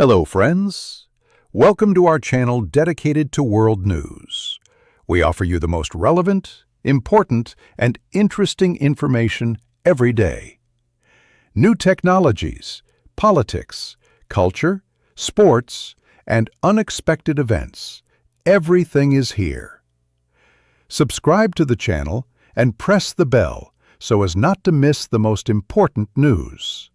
Hello, friends. Welcome to our channel dedicated to world news. We offer you the most relevant, important, and interesting information every day. New technologies, politics, culture, sports, and unexpected events. Everything is here. Subscribe to the channel and press the bell so as not to miss the most important news.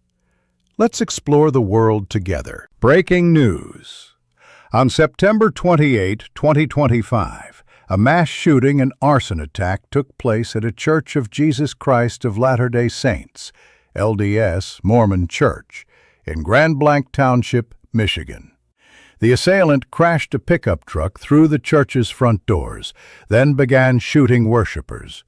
Let's explore the world together. Breaking news. On September 28, 2025, a mass shooting and arson attack took place at a Church of Jesus Christ of Latter-day Saints, LDS Mormon Church, in Grand Blanc Township, Michigan. The assailant crashed a pickup truck through the church's front doors, then began shooting worshipers.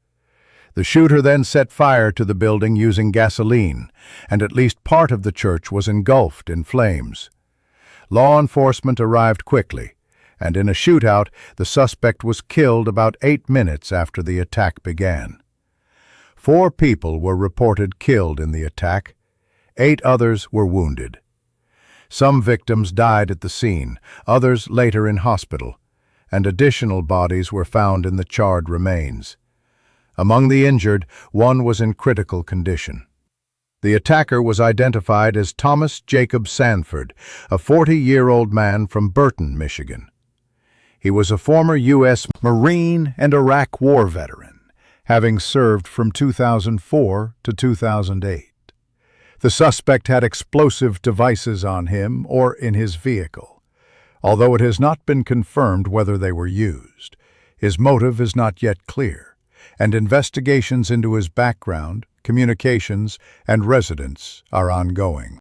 The shooter then set fire to the building using gasoline, and at least part of the church was engulfed in flames. Law enforcement arrived quickly, and in a shootout, the suspect was killed about 8 minutes after the attack began. 4 people were reported killed in the attack. 8 others were wounded. Some victims died at the scene, others later in hospital, and additional bodies were found in the charred remains. Among the injured, one was in critical condition. The attacker was identified as Thomas Jacob Sanford, a 40-year-old man from Burton, Michigan. He was a former U.S. Marine and Iraq War veteran, having served from 2004 to 2008. The suspect had explosive devices on him or in his vehicle. Although it has not been confirmed whether they were used, his motive is not yet clear, and investigations into his background, communications, and residence are ongoing.